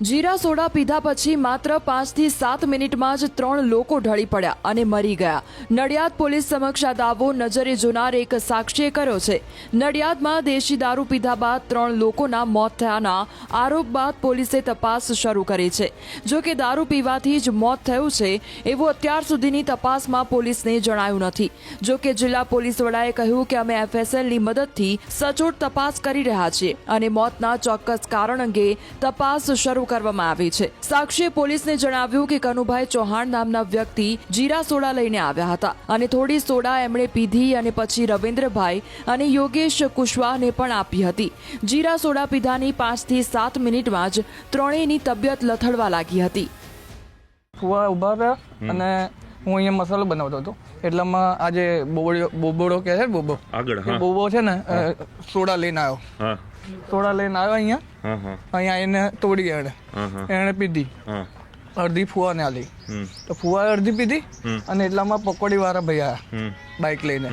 જીરા soda પીધા પછી માત્ર 5 થી 7 મિનિટમાં જ 3 લોકો ઢળી પડ્યા અને મરી ગયા. નડિયાદ પોલીસ સમક્ષ આ દાવો નજરે જોનાર એક સાક્ષીએ કર્યો છે. નડિયાદમાં દેશી દારૂ પીધા બાદ 3 લોકોના મોત થયાના આરોપ બાદ પોલીસે તપાસ શરૂ કરી છે. જો કે દારૂ પીવાથી જ મોત થયું છે એવું અત્યાર સુધીની તપાસમાં પોલીસને જણાયું નથી. જો કે જિલ્લા પોલીસ વડાએ કહ્યું કે અમે FSLની મદદથી સચોટ તપાસ કરી રહ્યા છીએ અને મોતના ચોક્કસ કારણ અંગે તપાસ શરૂ કરવામાં આવી છે. સાક્ષીએ પોલીસને જણાવ્યું કે કનુભાઈ ચૌહાણ નામના વ્યક્તિ જીરા સોડા લઈને આવ્યા હતા અને થોડી સોડા એમણે પીધી અને પછી રવિન્દ્રભાઈ અને યોગેશ કુશવાહને પણ આપી હતી. જીરા સોડા પીધાની 5 થી 7 મિનિટમાં જ ત્રણેયની તબિયત લથડવા લાગી હતી. ફુવા ઊભા હતા અને હું અહીંયા મસાલો બનાવતો હતો એટલામાં આજે બોબડો કહે છે બોબો બોબો છે ને સોડા લઈને આવ્યો. સોડા લઈને આવ્યો અહીંયા એને તોડી એને પીધી અડધી ફુવાને આલી તો ફુવાએ અડધી પીધી અને એટલામાં પકોડી વાળા ભાઈ આવ્યા બાઇક લઈને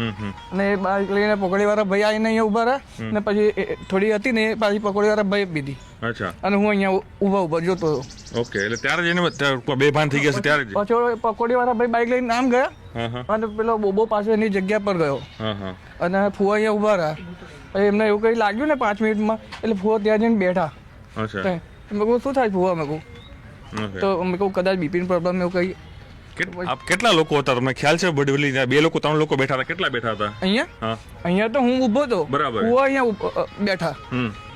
અને એ બાઇક લઈને પકોડી વાળા ભાઈ આવીને અહીંયા ઉભા રહ્યા ને પછી થોડી હતી ને પાછી પકોડી વાળા ભાઈ પીધી અને હું અહીંયા ઉભા જોતો હતો. ઓકે, એટલે ત્યારે જ એને બેભાન થઈ ગયા છે ત્યારે જ પછી પકોડી વાળા ભાઈ બાઇક લઈને આમ ગયા અને પેલો બોબો પાછો એની જગ્યા પર ગયો અને ફુવા અહીંયા ઉભા રહ્યા. પછી એમને એવું કંઈ લાગ્યું ને 5 મિનિટમાં એટલે ફુવા ત્યાં જઈને બેઠા. મેં કહું શું થાય ફુવા? મેં કહું તો મેં કહું કદાચ બીપીની પ્રોબ્લેમ એવું કંઈ. કેટલા લોકો હતા તમને ખ્યાલ છે? બડવલી 2 લોકો 3 લોકો બેઠા હતા. કેટલા બેઠા હતા અહીંયા તો હું ઊભો હતો બરાબર. ફુવા અહીંયા બેઠા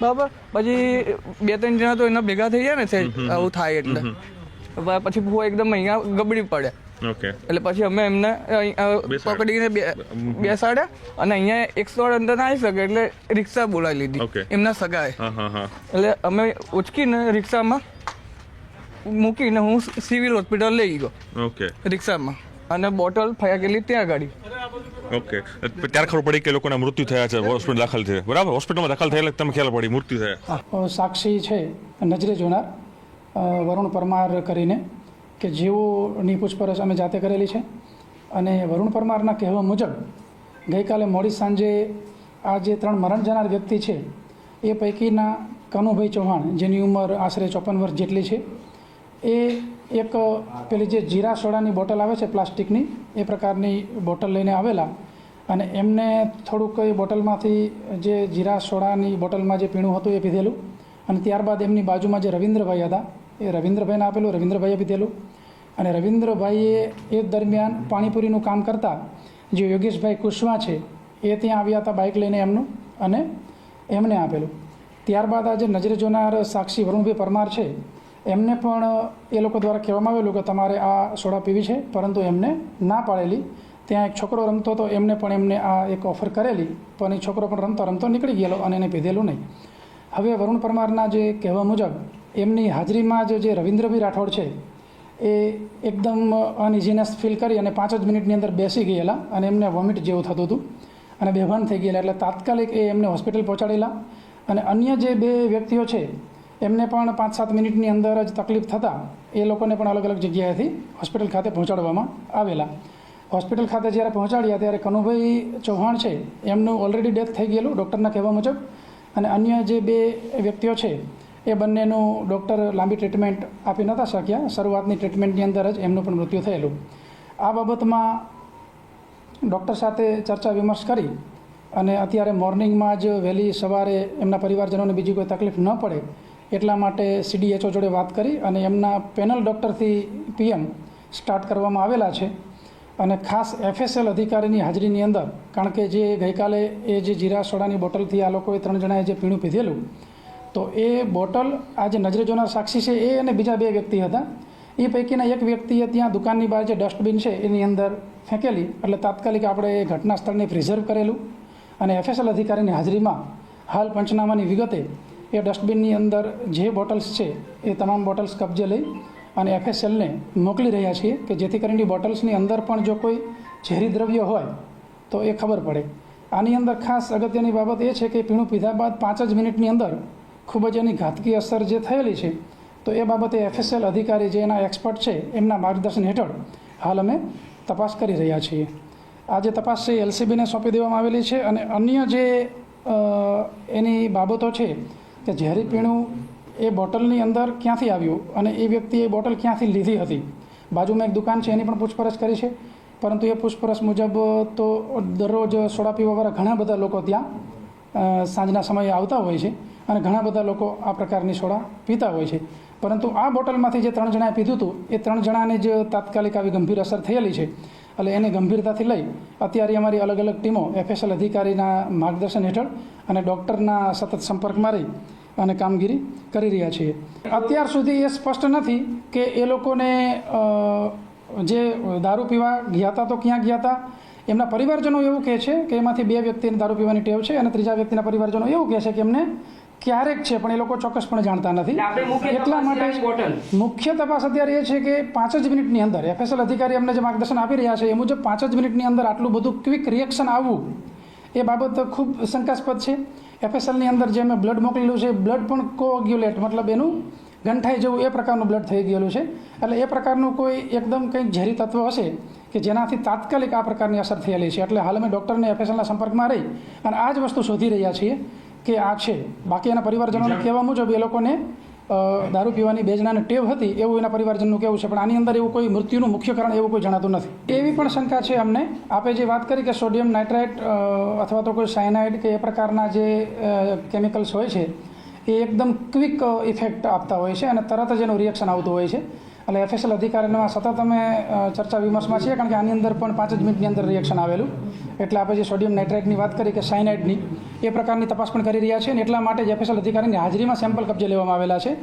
બરાબર. પછી 2-3 જણા તો એના ભેગા થઈ જાય ને આવું થાય એટલે પછી ફુવા એકદમ અહીંયા ગબડી પડે. એટલે પછી અમે એમને પકડીને બેસાડ્યા અને અહીંયા 108 અંદર ના આવી શકે એટલે રિક્ષા બોલાવી લીધી એમના સગાએ. એટલે અમે ઉચકીને રિક્ષામાં મૂકીને હું સિવિલ હોસ્પિટલ લઈ ગયો રિક્ષામાં અને બોટલ ફેંકેલી ત્યાં ગાડી. ઓકે, ત્યારે ખબર પડી કે લોકોના મૃત્યુ થયા છે, હોસ્પિટલ દાખલ થયા. બરાબર, હોસ્પિટલમાં દાખલ થયેલા તમે ખ્યાલ પડી મૃત્યુ થયા. સાક્ષી છે નજરે જોનાર વરુણ પરમાર કરીને કે જેઓની પૂછપરછ અમે જાતે કરેલી છે અને વરુણ પરમારના કહેવા મુજબ ગઈકાલે મોડી સાંજે આ જે 3 મરણ જનાર વ્યક્તિ છે એ પૈકીના કનુભાઈ ચૌહાણ જેની ઉંમર આશરે 54 વર્ષ જેટલી છે એ એક પેલી જે જીરા સોડાની બોટલ આવે છે પ્લાસ્ટિકની એ પ્રકારની બોટલ લઈને આવેલા અને એમને થોડુંક એ બોટલમાંથી જે જીરા સોડાની બોટલમાં જે પીણું હતું એ પીધેલું અને ત્યારબાદ એમની બાજુમાં જે રવિન્દ્રભાઈ હતા એ રવિન્દ્રભાઈને આપેલું, રવિન્દ્રભાઈએ પીધેલું અને રવિન્દ્રભાઈએ એ દરમિયાન પાણીપુરીનું કામ કરતા જે યોગેશભાઈ કુશવા છે એ ત્યાં આવ્યા હતા બાઇક લઈને એમનું અને એમને આપેલું. ત્યારબાદ આજે નજરે જોનાર સાક્ષી વરુણભાઈ પરમાર છે એમને પણ એ લોકો દ્વારા કહેવામાં આવેલું કે તમારે આ સોડા પીવી છે પરંતુ એમને ના પાડેલી. ત્યાં એક છોકરો રમતો હતો એમને પણ એમને આ એક ઓફર કરેલી પણ એ છોકરો પણ રમતો રમતો નીકળી ગયેલો અને એને પીધેલું નહીં. હવે વરુણ પરમારના જે કહેવા મુજબ એમની હાજરીમાં જ જે રવિન્દ્રભાઈ રાઠોડ છે એ એકદમ અનઇઝીનેસ ફીલ કરી અને 5 જ મિનિટની અંદર બેસી ગયેલા અને એમને વોમિટ જેવું થતું હતું અને બેભાન થઈ ગયેલા. એટલે તાત્કાલિક એ એમને હોસ્પિટલ પહોંચાડેલા અને અન્ય જે 2 વ્યક્તિઓ છે એમને પણ 5-7 મિનિટની અંદર જ તકલીફ થતાં એ લોકોને પણ અલગ અલગ જગ્યાએથી હોસ્પિટલ ખાતે પહોંચાડવામાં આવેલા. હોસ્પિટલ ખાતે જ્યારે પહોંચાડ્યા ત્યારે કનુભાઈ ચૌહાણ છે એમનું ઓલરેડી ડેથ થઈ ગયેલું ડૉક્ટરના કહેવા મુજબ અને અન્ય જે 2 વ્યક્તિઓ છે એ બંનેનું ડૉક્ટર લાંબી ટ્રીટમેન્ટ આપી નહોતા શક્યા. શરૂઆતની ટ્રીટમેન્ટની અંદર જ એમનું પણ મૃત્યુ થયેલું. આ બાબતમાં ડૉક્ટર સાથે ચર્ચા વિમર્શ કરી અને અત્યારે મોર્નિંગમાં જ વહેલી સવારે એમના પરિવારજનોને બીજી કોઈ તકલીફ ન પડે એટલા માટે CDHO જોડે વાત કરી અને એમના પેનલ ડૉક્ટરથી PM સ્ટાર્ટ કરવામાં આવેલા છે અને ખાસ FSL અધિકારીની હાજરીની અંદર કારણ કે જે ગઈકાલે એ જે જીરા સોડાની બોટલથી આ લોકોએ 3 જણાએ જે પીણું પીધેલું તો એ બોટલ આ જે નજરે જોનાર સાક્ષી છે એ અને બીજા 2 વ્યક્તિ હતા એ પૈકીના એક વ્યક્તિએ ત્યાં દુકાનની બહાર જે ડસ્ટબિન છે એની અંદર ફેંકેલી એટલે તાત્કાલિક આપણે એ ઘટના સ્થળને પ્રિઝર્વ કરેલું અને FSL અધિકારીની હાજરીમાં હાલ પંચનામાની વિગતે એ ડસ્ટબિનની અંદર જે બોટલ્સ છે એ તમામ બોટલ્સ કબજે લઈ અને FSLને મોકલી રહ્યા છીએ કે જેથી કરીને બોટલ્સની અંદર પણ જો કોઈ ઝેરી દ્રવ્ય હોય તો એ ખબર પડે. આની અંદર ખાસ અગત્યની બાબત એ છે કે પીણું પીધા બાદ 5 જ મિનિટની અંદર ખૂબ જ એની ઘાતકી અસર જે થયેલી છે તો એ બાબતે FSL અધિકારી જે એના એક્સપર્ટ છે એમના માર્ગદર્શન હેઠળ હાલ અમે તપાસ કરી રહ્યા છીએ. આ જે તપાસ છે LCBને સોંપી દેવામાં આવેલી છે અને અન્ય જે એની બાબતો છે કે ઝેરી પીણું એ બોટલની અંદર ક્યાંથી આવ્યું અને એ વ્યક્તિએ એ બોટલ ક્યાંથી લીધી હતી. બાજુમાં એક દુકાન છે એની પણ પૂછપરછ કરી છે, પરંતુ એ પૂછપરછ મુજબ તો દરરોજ સોડા પીવાવાળા ઘણા બધા લોકો ત્યાં સાંજના સમયે આવતા હોય છે અને ઘણા બધા લોકો આ પ્રકારની સોડા પીતા હોય છે. પરંતુ આ બોટલમાંથી જે 3 જણાએ પીધું હતું એ 3 જણાને જ તાત્કાલિક આવી ગંભીર અસર થયેલી છે. એટલે એને ગંભીરતાથી લઈ અત્યારે અમારી અલગ અલગ ટીમો FSL અધિકારીના માર્ગદર્શન હેઠળ અને ડૉક્ટરના સતત સંપર્કમાં રહી અને કામગીરી કરી રહ્યા છીએ. અત્યાર સુધી એ સ્પષ્ટ નથી કે એ લોકોને જે દારૂ પીવા ગયા હતા તો ક્યાં ગયા હતા. એમના પરિવારજનો એવું કહે છે કે એમાંથી 2 વ્યક્તિને દારૂ પીવાની ટેવ છે અને ત્રીજા વ્યક્તિના પરિવારજનો એવું કહે છે કે એમને ક્યારેક છે, પણ એ લોકો ચોક્કસપણે જાણતા નથી. એટલા માટે મુખ્ય તપાસ અત્યારે એ છે કે 5 જ મિનિટની અંદર FSL અધિકારી અમને જે માર્ગદર્શન આપી રહ્યા છે એ મુજબ 5 જ મિનિટની અંદર આટલું બધું ક્વિક રિએક્શન આવવું એ બાબત ખૂબ શંકાસ્પદ છે. FSLની અંદર જે મેં બ્લડ મોકલેલું છે બ્લડ પણ કોગ્યુલેટ મતલબ એનું ગંઠાઈ જેવું એ પ્રકારનું બ્લડ થઈ ગયેલું છે. એટલે એ પ્રકારનું કોઈ એકદમ કંઈક ઝેરી તત્વ હશે કે જેનાથી તાત્કાલિક આ પ્રકારની અસર થયેલી છે. એટલે હાલ અમે ડૉક્ટરને FSLના સંપર્કમાં રહી અને આ જ વસ્તુ શોધી રહ્યા છીએ કે આ છે. બાકી એના પરિવારજનોને કહેવા મુજબ એ લોકોને દારૂ પીવાની 2 જણાને ટેવ હતી એવું એના પરિવારજનનું કહેવું છે, પણ આની અંદર એવું કોઈ મૃત્યુનું મુખ્ય કારણ એવું કોઈ જણાતું નથી. એવી પણ શંકા છે અમને. આપે જે વાત કરી કે સોડિયમ નાઇટ્રાઇટ અથવા તો કોઈ સાયનાઇડ કે એ પ્રકારના જે કેમિકલ્સ હોય છે એ એકદમ ક્વિક ઇફેક્ટ આપતા હોય છે અને તરત જ એનું રિએક્શન આવતું હોય છે. એટલે FSL અધિકારીમાં સતત અમે ચર્ચા વિમર્શમાં છીએ, કારણ કે આની અંદર પણ 5 જ મિનિટની અંદર રિએક્શન આવેલું. એટલે આપણે જે સોડિયમ નાઇટ્રાઇટની વાત કરી કે સાયનાઇડની એ પ્રકારની તપાસ પણ કરી રહ્યા છીએ અને એટલા માટે જ FSL અધિકારીની હાજરીમાં સેમ્પલ કબજે લેવામાં આવેલા છે.